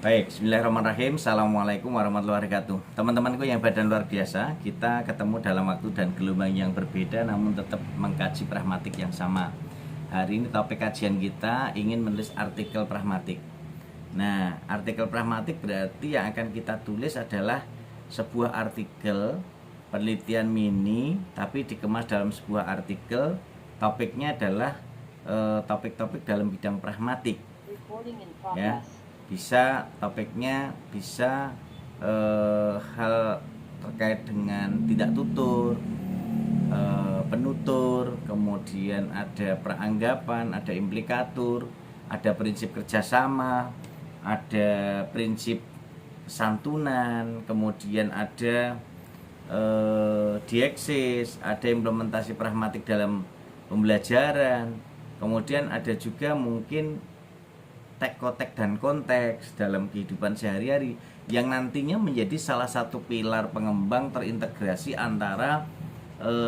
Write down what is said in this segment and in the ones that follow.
Baik, bismillahirrahmanirrahim. Assalamualaikum warahmatullahi wabarakatuh. Teman-temanku yang badan luar biasa, kita ketemu dalam waktu dan gelombang yang berbeda namun tetap mengkaji pragmatik yang sama. Hari ini topik kajian kita ingin menulis artikel pragmatik. Nah, artikel pragmatik berarti yang akan kita tulis adalah sebuah artikel penelitian mini tapi dikemas dalam sebuah artikel. Topiknya adalah topik-topik dalam bidang pragmatik. Ya, bisa topiknya bisa hal terkait dengan tidak tutur, penutur, kemudian ada peranggapan, ada implikatur, ada prinsip kerjasama, ada prinsip santunan, kemudian ada dieksis, ada implementasi pragmatik dalam pembelajaran, kemudian ada juga mungkin konteks dan konteks dalam kehidupan sehari-hari yang nantinya menjadi salah satu pilar pengembang terintegrasi antara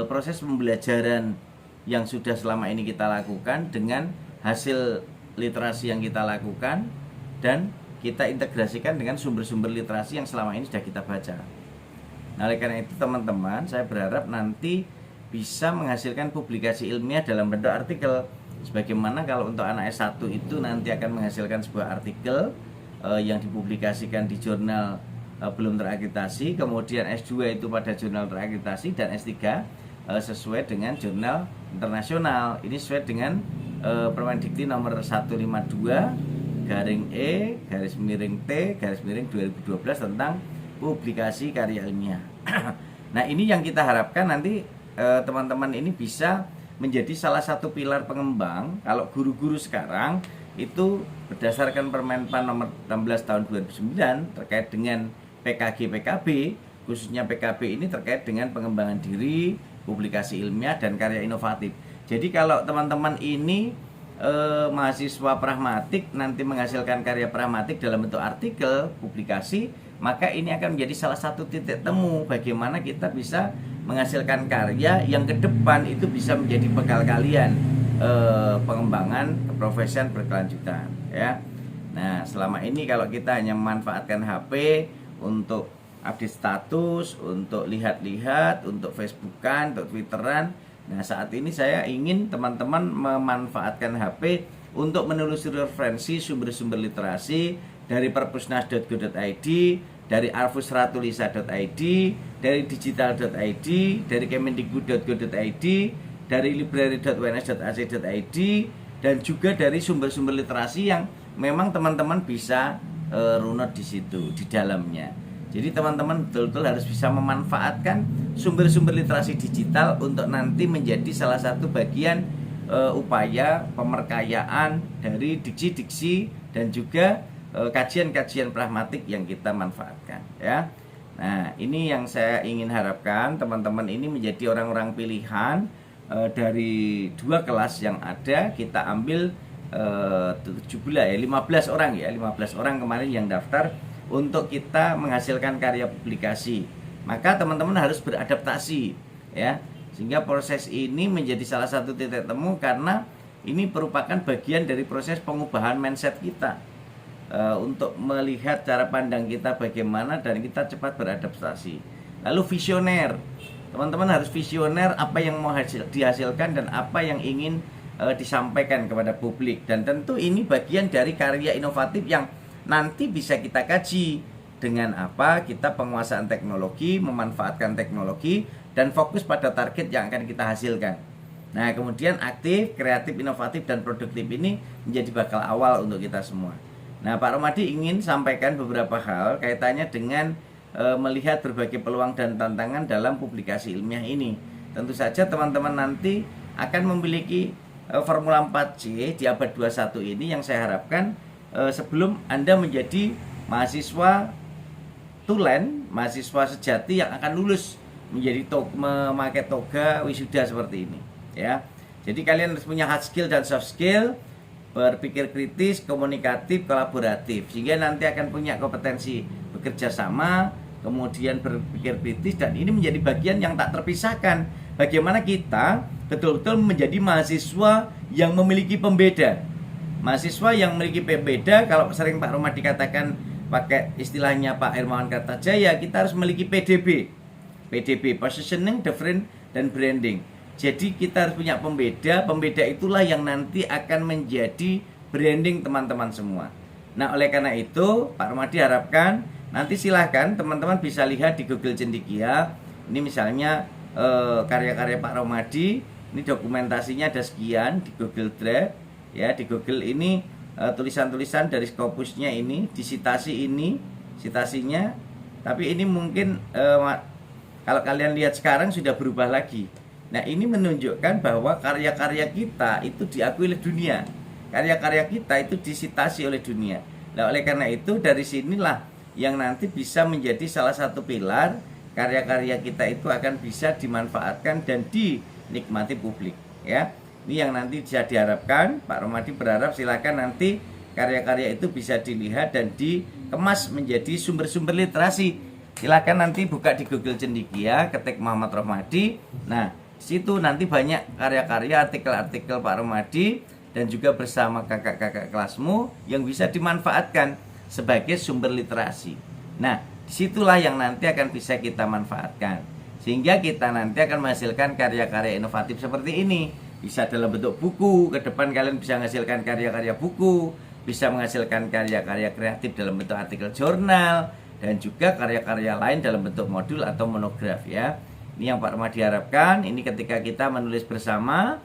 proses pembelajaran yang sudah selama ini kita lakukan dengan hasil literasi yang kita lakukan dan kita integrasikan dengan sumber-sumber literasi yang selama ini sudah kita baca. Nah, oleh karena itu teman-teman, saya berharap nanti bisa menghasilkan publikasi ilmiah dalam bentuk artikel. Sebagaimana kalau untuk anak S1 itu nanti akan menghasilkan sebuah artikel yang dipublikasikan di jurnal belum terakreditasi, kemudian S2 itu pada jurnal terakreditasi, dan S3 sesuai dengan jurnal internasional. Ini sesuai dengan Permendikti nomor 152 garing E garis miring T garis miring 2012 tentang publikasi karya ilmiah. Nah, ini yang kita harapkan nanti teman-teman ini bisa menjadi salah satu pilar pengembang. Kalau guru-guru sekarang itu berdasarkan Permenpan nomor 16 tahun 2009 terkait dengan PKG PKB, khususnya PKB ini terkait dengan pengembangan diri, publikasi ilmiah dan karya inovatif. Jadi kalau teman-teman ini mahasiswa pragmatik nanti menghasilkan karya pragmatik dalam bentuk artikel, publikasi, maka ini akan menjadi salah satu titik temu bagaimana kita bisa menghasilkan karya yang ke depan itu bisa menjadi bekal kalian pengembangan keprofesian berkelanjutan, ya. Nah, selama ini kalau kita hanya memanfaatkan HP untuk update status, untuk lihat-lihat, untuk Facebookan, untuk Twitteran. Nah, saat ini saya ingin teman-teman memanfaatkan HP untuk menelusuri referensi sumber-sumber literasi dari perpusnas.go.id, dari arfusratulisa.id, dari digital.id, dari kemendikbud.go.id, dari library.uns.ac.id, dan juga dari sumber-sumber literasi yang memang teman-teman bisa runut di situ, di dalamnya. Jadi teman-teman betul-betul harus bisa memanfaatkan sumber-sumber literasi digital untuk nanti menjadi salah satu bagian upaya pemerkayaan dari diksi-diksi dan juga kajian-kajian pragmatik yang kita manfaatkan, ya. Nah, ini yang saya ingin harapkan teman-teman ini menjadi orang-orang pilihan dari dua kelas yang ada. Kita ambil 15 orang, ya, 15 orang kemarin yang daftar untuk kita menghasilkan karya publikasi. Maka teman-teman harus beradaptasi, ya, sehingga proses ini menjadi salah satu titik temu karena ini merupakan bagian dari proses pengubahan mindset kita. Untuk melihat cara pandang kita bagaimana dan kita cepat beradaptasi. Lalu visioner, teman-teman harus visioner apa yang mau dihasilkan dan apa yang ingin disampaikan kepada publik. Dan tentu ini bagian dari karya inovatif yang nanti bisa kita kaji dengan apa kita penguasaan teknologi, memanfaatkan teknologi dan fokus pada target yang akan kita hasilkan. Nah, kemudian aktif, kreatif, inovatif dan produktif ini menjadi bakal awal untuk kita semua. Nah, Pak Romadi ingin sampaikan beberapa hal kaitannya dengan melihat berbagai peluang dan tantangan dalam publikasi ilmiah ini. Tentu saja teman-teman nanti akan memiliki Formula 4C di abad 21 ini yang saya harapkan sebelum Anda menjadi mahasiswa tulen, mahasiswa sejati yang akan lulus menjadi memakai toga wisuda seperti ini, ya. Jadi kalian harus punya hard skill dan soft skill, berpikir kritis, komunikatif, kolaboratif, sehingga nanti akan punya kompetensi bekerja sama, kemudian berpikir kritis, dan ini menjadi bagian yang tak terpisahkan. Bagaimana kita betul-betul menjadi mahasiswa yang memiliki pembeda. Mahasiswa yang memiliki pembeda, kalau sering Pak Romadi katakan pakai istilahnya Pak Hermawan Kartajaya, kita harus memiliki PDB. PDB, positioning, different, dan branding. Jadi kita harus punya pembeda itulah yang nanti akan menjadi branding teman-teman semua. Nah, oleh karena itu Pak Romadi harapkan nanti silahkan teman-teman bisa lihat di Google Cendekia. Ini misalnya karya-karya Pak Romadi, ini dokumentasinya ada sekian di Google Drive. Ya, di Google ini tulisan-tulisan dari Scopusnya ini, disitasi ini, citasinya. Tapi ini mungkin kalau kalian lihat sekarang sudah berubah lagi. Nah, ini menunjukkan bahwa karya-karya kita itu diakui oleh dunia. Karya-karya kita itu disitasi oleh dunia. Nah, oleh karena itu dari sinilah yang nanti bisa menjadi salah satu pilar karya-karya kita itu akan bisa dimanfaatkan dan dinikmati publik. Ya, ini yang nanti bisa diharapkan. Pak Romadi berharap silakan nanti karya-karya itu bisa dilihat dan dikemas menjadi sumber-sumber literasi. Silakan nanti buka di Google Cendekia, ketik Muhammad Romadi. Nah, situ nanti banyak karya-karya, artikel-artikel Pak Romadi dan juga bersama kakak-kakak kelasmu yang bisa dimanfaatkan sebagai sumber literasi. Nah, disitulah yang nanti akan bisa kita manfaatkan sehingga kita nanti akan menghasilkan karya-karya inovatif seperti ini. Bisa dalam bentuk buku, ke depan kalian bisa menghasilkan karya-karya buku, bisa menghasilkan karya-karya kreatif dalam bentuk artikel jurnal, dan juga karya-karya lain dalam bentuk modul atau monograf ya. Ini yang Pak Romadi harapkan. Ini ketika kita menulis bersama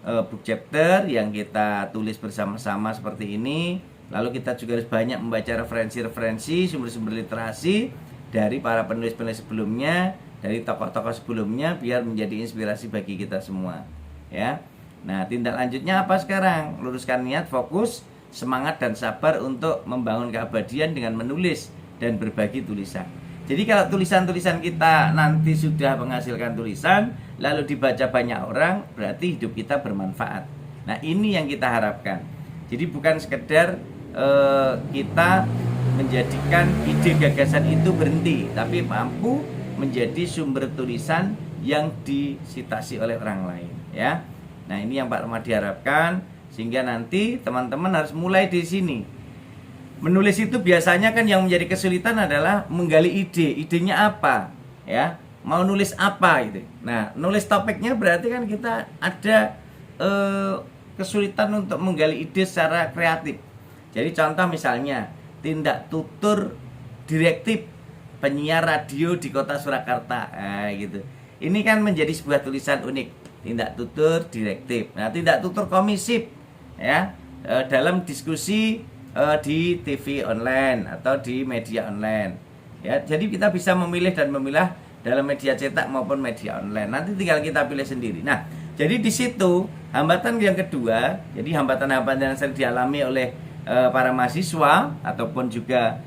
book chapter yang kita tulis bersama-sama seperti ini. Lalu kita juga harus banyak membaca referensi-referensi, sumber-sumber literasi dari para penulis-penulis sebelumnya, dari tokoh-tokoh sebelumnya, biar menjadi inspirasi bagi kita semua ya. Nah, tindak lanjutnya apa sekarang? Luruskan niat, fokus, semangat dan sabar untuk membangun keabadian dengan menulis dan berbagi tulisan. Jadi kalau tulisan-tulisan kita nanti sudah menghasilkan tulisan, lalu dibaca banyak orang, berarti hidup kita bermanfaat. Nah, ini yang kita harapkan. Jadi bukan sekedar kita menjadikan ide gagasan itu berhenti, tapi mampu menjadi sumber tulisan yang disitasi oleh orang lain ya. Nah, ini yang Pak Romadi harapkan, sehingga nanti teman-teman harus mulai di sini. Menulis itu biasanya kan yang menjadi kesulitan adalah menggali ide. Idenya apa? Ya, mau nulis apa gitu. Nah, nulis topiknya berarti kan kita ada kesulitan untuk menggali ide secara kreatif. Jadi contoh misalnya tindak tutur direktif penyiar radio di kota Surakarta, gitu. Ini kan menjadi sebuah tulisan unik. Tindak tutur direktif. Nah, tindak tutur komisif ya, dalam diskusi di TV online atau di media online ya. Jadi kita bisa memilih dan memilah dalam media cetak maupun media online. Nanti tinggal kita pilih sendiri. Nah, jadi di situ hambatan yang kedua, jadi hambatan-hambatan yang sering dialami oleh para mahasiswa ataupun juga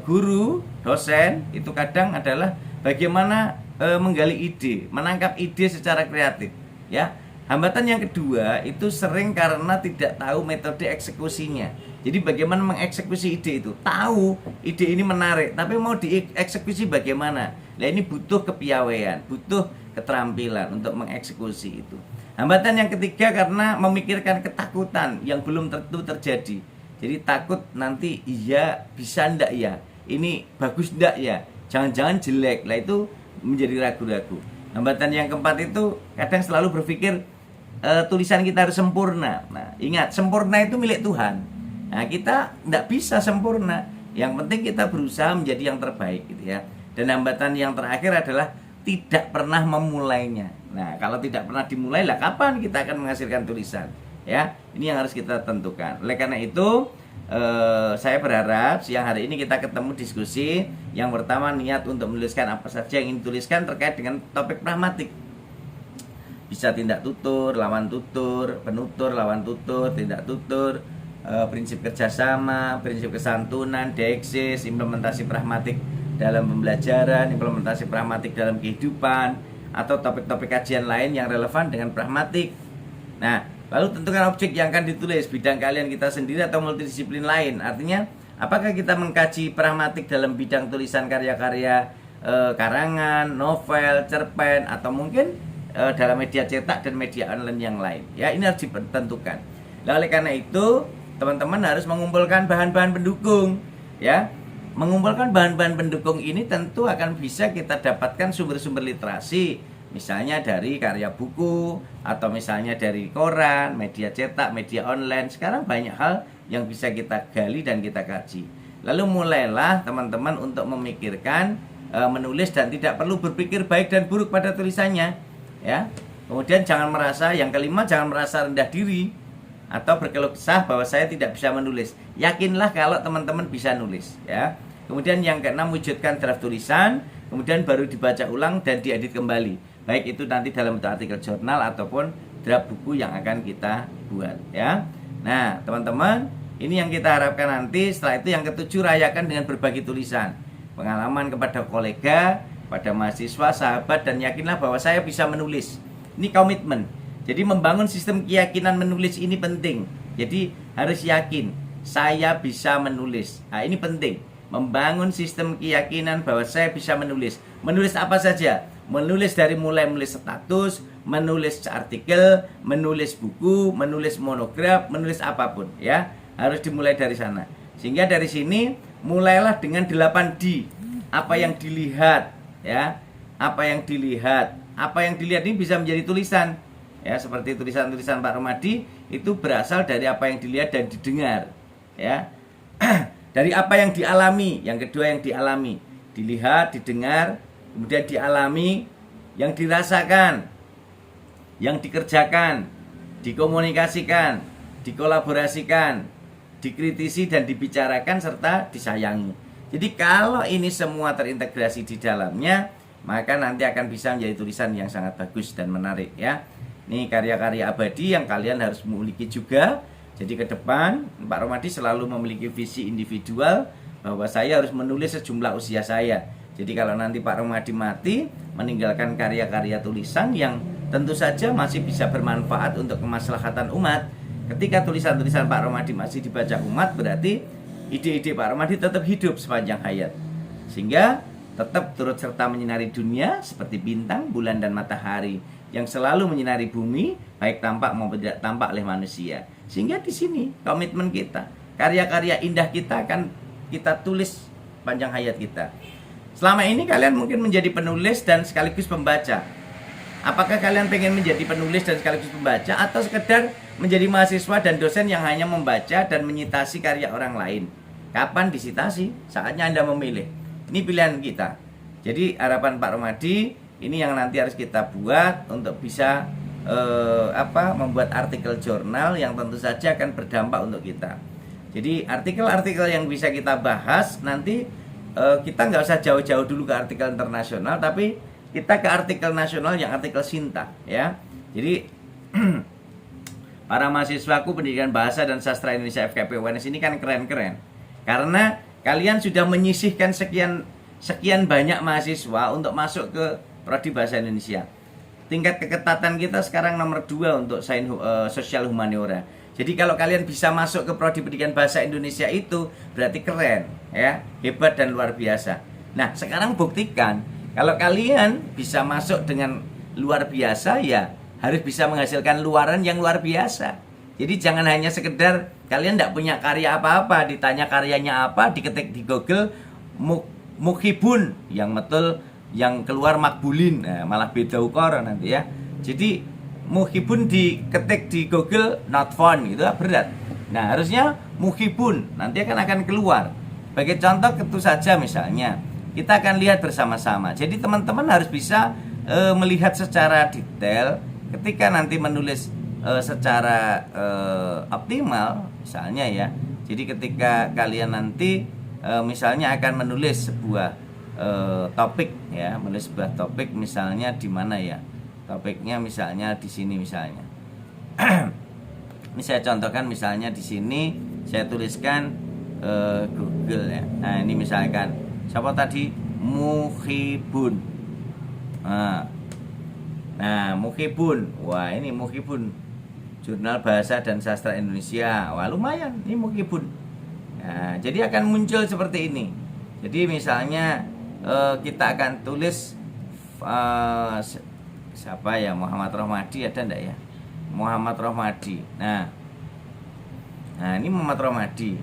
guru, dosen, itu kadang adalah bagaimana menggali ide, menangkap ide secara kreatif ya. Hambatan yang kedua itu sering karena tidak tahu metode eksekusinya. Jadi bagaimana mengeksekusi ide itu? Tahu ide ini menarik, tapi mau dieksekusi bagaimana? Nah, ini butuh kepiawaian, butuh keterampilan untuk mengeksekusi itu. Hambatan yang ketiga karena memikirkan ketakutan yang belum tentu terjadi. Jadi takut nanti iya bisa ndak ya? Ini bagus ndak ya? Jangan-jangan jelek. Lah, itu menjadi ragu-ragu. Hambatan yang keempat itu kadang selalu berpikir tulisan kita harus sempurna. Nah, ingat, sempurna itu milik Tuhan. Nah, kita ndak bisa sempurna. Yang penting kita berusaha menjadi yang terbaik gitu ya. Dan hambatan yang terakhir adalah tidak pernah memulainya. Nah, kalau tidak pernah dimulai, lah kapan kita akan menghasilkan tulisan? Ya, ini yang harus kita tentukan. Oleh karena itu, saya berharap siang hari ini kita ketemu diskusi. Yang pertama, niat untuk menuliskan apa saja yang ingin dituliskan terkait dengan topik pragmatik. Bisa tindak tutur, lawan tutur, penutur, lawan tutur, tindak tutur, prinsip kerjasama, prinsip kesantunan, deiksis, implementasi pragmatik dalam pembelajaran, implementasi pragmatik dalam kehidupan, atau topik-topik kajian lain yang relevan dengan pragmatik. Nah, lalu tentukan objek yang akan ditulis, bidang kalian kita sendiri atau multidisiplin lain. Artinya, apakah kita mengkaji pragmatik dalam bidang tulisan karya-karya karangan, novel, cerpen, atau mungkin dalam media cetak dan media online yang lain. Ya, ini harus ditentukan. Nah, oleh karena itu, teman-teman harus mengumpulkan bahan-bahan pendukung, ya. Mengumpulkan bahan-bahan pendukung ini tentu akan bisa kita dapatkan sumber-sumber literasi, misalnya dari karya buku, atau misalnya dari koran, media cetak, media online. Sekarang banyak hal yang bisa kita gali dan kita kaji. Lalu mulailah teman-teman untuk memikirkan menulis dan tidak perlu berpikir baik dan buruk pada tulisannya, ya. Kemudian jangan merasa, yang kelima, jangan merasa rendah diri atau berkeluh kesah bahwa saya tidak bisa menulis. Yakinlah kalau teman-teman bisa nulis, ya. Kemudian yang keenam, wujudkan draft tulisan, kemudian baru dibaca ulang dan diedit kembali. Baik itu nanti dalam bentuk artikel jurnal ataupun draft buku yang akan kita buat, ya. Nah, teman-teman, ini yang kita harapkan nanti. Setelah itu yang ketujuh, rayakan dengan berbagi tulisan, pengalaman kepada kolega, pada mahasiswa, sahabat, dan yakinlah bahwa saya bisa menulis. Ini komitmen. Jadi membangun sistem keyakinan menulis ini penting. Jadi harus yakin saya bisa menulis. Nah, ini penting. Membangun sistem keyakinan bahwa saya bisa menulis. Menulis apa saja? Menulis dari mulai menulis status, menulis artikel, menulis buku, menulis monograf, menulis apapun, ya. Harus dimulai dari sana. Sehingga dari sini mulailah dengan 8D. Apa yang dilihat, ya. Apa yang dilihat. Apa yang dilihat ini bisa menjadi tulisan. Ya, seperti tulisan-tulisan Pak Romadi itu berasal dari apa yang dilihat dan didengar, ya. Dari apa yang dialami, yang kedua yang dialami, dilihat, didengar, kemudian dialami, yang dirasakan, yang dikerjakan, dikomunikasikan, dikolaborasikan, dikritisi dan dibicarakan serta disayangi. Jadi kalau ini semua terintegrasi di dalamnya, maka nanti akan bisa menjadi tulisan yang sangat bagus dan menarik, ya. Ini karya-karya abadi yang kalian harus memiliki juga. Jadi ke depan Pak Romadi selalu memiliki visi individual bahwa saya harus menulis sejumlah usia saya. Jadi kalau nanti Pak Romadi mati, meninggalkan karya-karya tulisan yang tentu saja masih bisa bermanfaat untuk kemaslahatan umat. Ketika tulisan-tulisan Pak Romadi masih dibaca umat, berarti ide-ide Pak Romadi tetap hidup sepanjang hayat. Sehingga tetap turut serta menyinari dunia seperti bintang, bulan, dan matahari yang selalu menyinari bumi, baik tampak maupun tidak tampak oleh manusia. Sehingga di sini komitmen kita, karya-karya indah kita akan kita tulis panjang hayat kita. Selama ini kalian mungkin menjadi penulis dan sekaligus pembaca. Apakah kalian pengen menjadi penulis dan sekaligus pembaca, atau sekedar menjadi mahasiswa dan dosen yang hanya membaca dan menyitasi karya orang lain? Kapan disitasi? Saatnya Anda memilih. Ini pilihan kita. Jadi harapan Pak Romadi ini yang nanti harus kita buat untuk bisa membuat artikel jurnal yang tentu saja akan berdampak untuk kita. Jadi artikel-artikel yang bisa kita bahas nanti kita nggak usah jauh-jauh dulu ke artikel internasional, tapi kita ke artikel nasional yang artikel Sinta, ya. Jadi para mahasiswaku Pendidikan Bahasa dan Sastra Indonesia FKP UNS ini kan keren-keren. Karena kalian sudah menyisihkan sekian banyak mahasiswa untuk masuk ke Prodi Bahasa Indonesia. Tingkat keketatan kita sekarang nomor 2 untuk sains sosial humaniora. Jadi kalau kalian bisa masuk ke Prodi Pendidikan Bahasa Indonesia itu berarti keren, ya, hebat dan luar biasa. Nah, sekarang buktikan kalau kalian bisa masuk dengan luar biasa, ya harus bisa menghasilkan luaran yang luar biasa. Jadi jangan hanya sekedar kalian tidak punya karya apa-apa, ditanya karyanya apa, diketik di Google mukhibun, yang betul yang keluar makbulin, nah, malah beda ukara nanti, ya. Jadi mukhibun diketik di Google not found, gitu berat. Nah, harusnya mukhibun nanti akan keluar. Sebagai contoh itu saja, misalnya kita akan lihat bersama-sama. Jadi teman-teman harus bisa melihat secara detail ketika nanti menulis secara optimal, misalnya, ya. Jadi ketika kalian nanti misalnya akan menulis sebuah topik, ya, menulis sebuah topik misalnya di mana, ya, topiknya misalnya di sini misalnya. Ini saya contohkan misalnya di sini saya tuliskan Google, ya. Nah, ini misalkan siapa tadi, mukhibun. Nah, mukhibun. Wah, ini mukhibun, Jurnal Bahasa dan Sastra Indonesia. Wah, lumayan, ini mukhibun. Nah, jadi akan muncul seperti ini. Jadi misalnya kita akan tulis siapa, ya, Muhammad Romadi, ada enggak, ya, Muhammad Romadi. Nah Nah, ini Muhammad Romadi.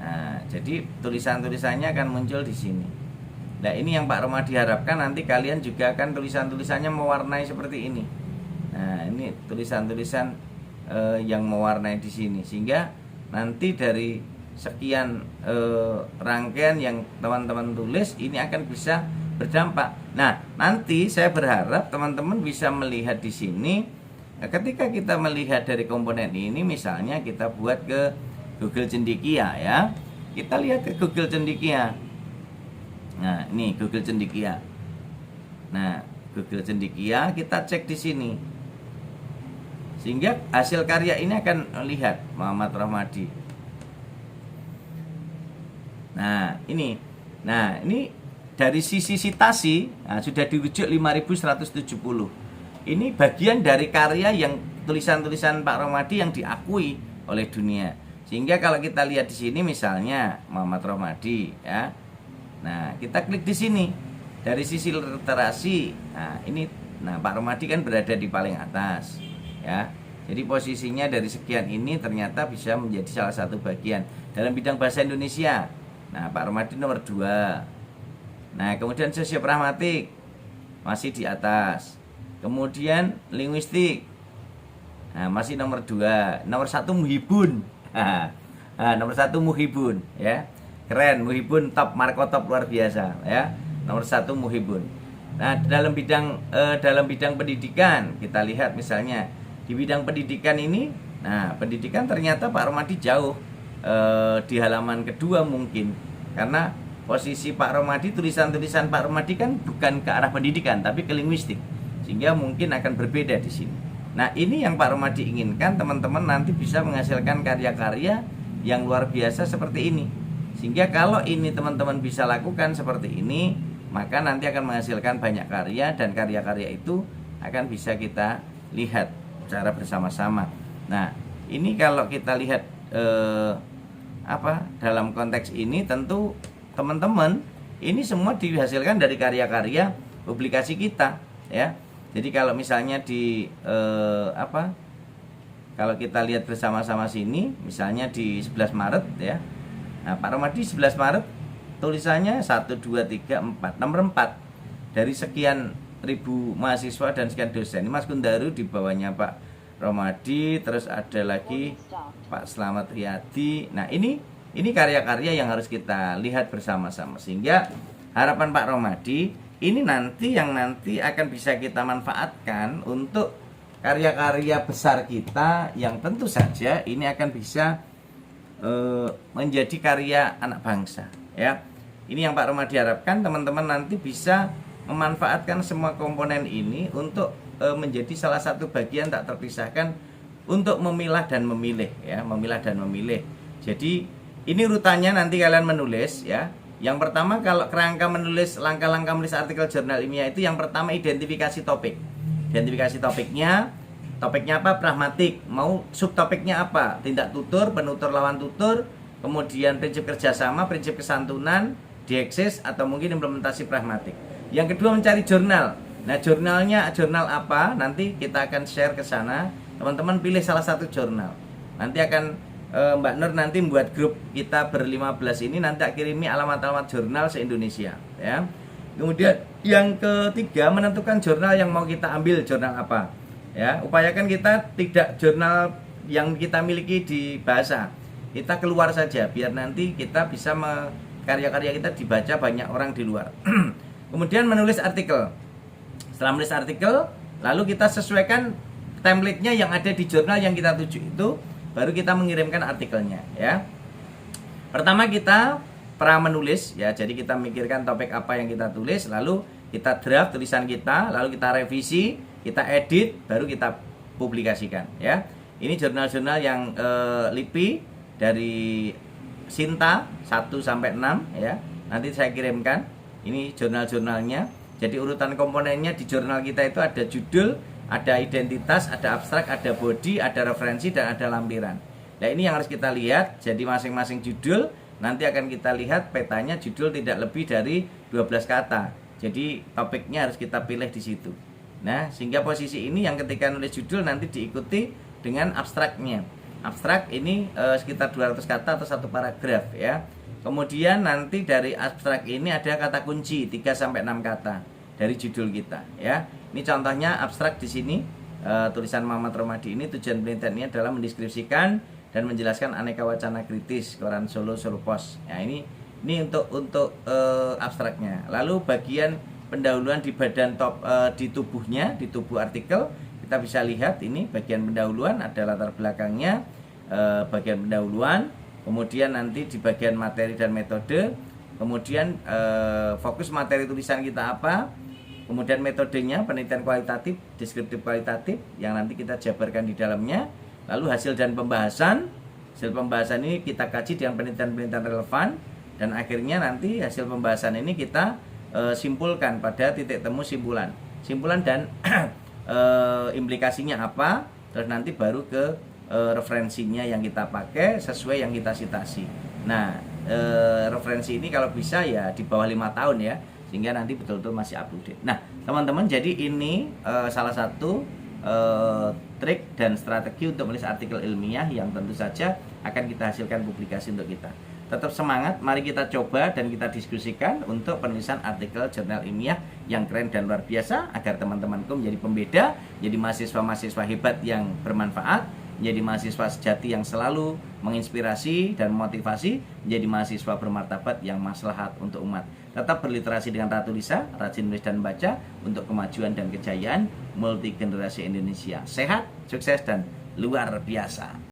Nah, jadi tulisan-tulisannya akan muncul di sini. Nah, ini yang Pak Romadi harapkan nanti kalian juga akan tulisan-tulisannya mewarnai seperti ini. Nah, ini tulisan-tulisan yang mewarnai di sini, sehingga nanti dari sekian rangkaian yang teman-teman tulis ini akan bisa berdampak. Nah, nanti saya berharap teman-teman bisa melihat di sini. Ketika kita melihat dari komponen ini, misalnya kita buat ke Google Cendekia ya. Kita lihat ke Google Cendekia. Nah, ini Google Cendekia. Nah, Google Cendekia kita cek di sini. Sehingga hasil karya ini akan lihat Muhammad Romadi. Nah, ini. Nah, ini dari sisi sitasi sudah dirujuk 5170. Ini bagian dari karya yang tulisan-tulisan Pak Romadi yang diakui oleh dunia. Sehingga kalau kita lihat di sini misalnya Muhammad Romadi ya. Nah, kita klik di sini. Dari sisi literasi, Pak Romadi kan berada di paling atas ya. Jadi posisinya dari sekian ini ternyata bisa menjadi salah satu bagian dalam bidang bahasa Indonesia. Nah, Pak Romadi nomor 2. Nah, kemudian sosiopragmatik masih di atas. Kemudian linguistik, masih nomor 2. Nomor 1 muhibun. Nomor 1 muhibun ya. Keren, muhibun top, Marco top luar biasa ya. Nomor 1 muhibun. Nah, dalam bidang pendidikan kita lihat misalnya di bidang pendidikan ini, pendidikan ternyata Pak Romadi jauh di halaman kedua mungkin, karena posisi Pak Romadi, tulisan-tulisan Pak Romadi kan bukan ke arah pendidikan tapi ke linguistik. Sehingga mungkin akan berbeda di sini. Nah, ini yang Pak Romadi inginkan, teman-teman nanti bisa menghasilkan karya-karya yang luar biasa seperti ini. Sehingga kalau ini teman-teman bisa lakukan seperti ini, maka nanti akan menghasilkan banyak karya, dan karya-karya itu akan bisa kita lihat secara bersama-sama. Nah, ini kalau kita lihat dalam konteks ini, tentu teman-teman ini semua dihasilkan dari karya-karya publikasi kita ya. Jadi kalau misalnya kalau kita lihat bersama-sama sini, misalnya di 11 Maret ya. Nah, Pak Romadi 11 Maret tulisannya 1 2 3 4, nomor 4 dari sekian ribu mahasiswa dan sekian dosen. Ini Mas Kundaru di bawahnya Pak Romadi, terus ada lagi Pak Slamet Riyadi. Nah, ini karya-karya yang harus kita lihat bersama-sama, sehingga harapan Pak Romadi ini nanti akan bisa kita manfaatkan untuk karya-karya besar kita yang tentu saja ini akan bisa menjadi karya anak bangsa ya. Ini yang Pak Romadi harapkan, teman-teman nanti bisa memanfaatkan semua komponen ini untuk menjadi salah satu bagian tak terpisahkan untuk memilah dan memilih ya, Jadi ini urutannya nanti kalian menulis ya. Yang pertama, kalau kerangka menulis, langkah-langkah menulis artikel jurnal ilmiah itu yang pertama identifikasi topik. Identifikasi topiknya apa? Pragmatik. Mau subtopiknya apa? Tindak tutur, penutur lawan tutur, kemudian prinsip kerjasama, prinsip kesantunan, dieksis, atau mungkin implementasi pragmatik. Yang kedua, mencari jurnal. Nah, jurnalnya jurnal apa? Nanti kita akan share ke sana. Teman-teman pilih salah satu jurnal. Nanti akan Mbak Nur nanti membuat grup kita ber-15 ini, nanti kirimi alamat-alamat jurnal se-Indonesia ya. Kemudian yang ketiga, menentukan jurnal yang mau kita ambil, jurnal apa ya. Upayakan kita tidak jurnal yang kita miliki di bahasa, kita keluar saja biar nanti kita bisa karya-karya kita dibaca banyak orang di luar. Kemudian menulis artikel. Setelah menulis artikel, lalu kita sesuaikan template-nya yang ada di jurnal yang kita tuju itu, baru kita mengirimkan artikelnya ya. Pertama kita pra menulis ya, jadi kita mikirkan topik apa yang kita tulis, lalu kita draft tulisan kita, lalu kita revisi, kita edit, baru kita publikasikan ya. Ini jurnal-jurnal yang LIPI dari Sinta 1 sampai 6 ya. Nanti saya kirimkan. Ini jurnal-jurnalnya. Jadi urutan komponennya di jurnal kita itu ada judul, ada identitas, ada abstrak, ada body, ada referensi, dan ada lampiran. Nah, ini yang harus kita lihat. Jadi masing-masing judul nanti akan kita lihat petanya, judul tidak lebih dari 12 kata. Jadi topiknya harus kita pilih di situ. Nah, sehingga posisi ini yang ketika nulis judul nanti diikuti dengan abstraknya. abstrak ini sekitar 200 kata atau satu paragraf ya. Kemudian nanti dari abstrak ini ada kata kunci 3 sampai 6 kata dari judul kita ya. Ini contohnya abstrak di sini tulisan Muhammad Romadi ini tujuan penelitiannya adalah mendeskripsikan dan menjelaskan aneka wacana kritis koran Solo Pos. Ya, ini untuk abstraknya. Lalu bagian pendahuluan di badan top di tubuhnya, di tubuh artikel kita bisa lihat ini bagian pendahuluan ada latar belakangnya, bagian pendahuluan, kemudian nanti di bagian materi dan metode, kemudian fokus materi tulisan kita apa, kemudian metodenya penelitian kualitatif, deskriptif kualitatif yang nanti kita jabarkan di dalamnya, lalu hasil dan pembahasan. Hasil pembahasan ini kita kaji dengan penelitian-penelitian relevan dan akhirnya nanti hasil pembahasan ini kita simpulkan pada titik temu simpulan dan implikasinya apa, terus nanti baru ke referensinya yang kita pakai sesuai yang kita citasi. Nah, referensi ini kalau bisa ya di bawah 5 tahun ya, sehingga nanti betul-betul masih up to date. Nah, teman-teman, jadi ini salah satu trik dan strategi untuk menulis artikel ilmiah yang tentu saja akan kita hasilkan publikasi untuk kita. Tetap semangat, mari kita coba dan kita diskusikan untuk penulisan artikel jurnal ilmiah yang keren dan luar biasa agar teman-temanku menjadi pembeda, jadi mahasiswa-mahasiswa hebat yang bermanfaat, menjadi mahasiswa sejati yang selalu menginspirasi dan memotivasi, menjadi mahasiswa bermartabat yang maslahat untuk umat. Tetap berliterasi dengan Ratu Lisa, rajin menulis dan baca untuk kemajuan dan kejayaan multi generasi Indonesia. Sehat, sukses, dan luar biasa.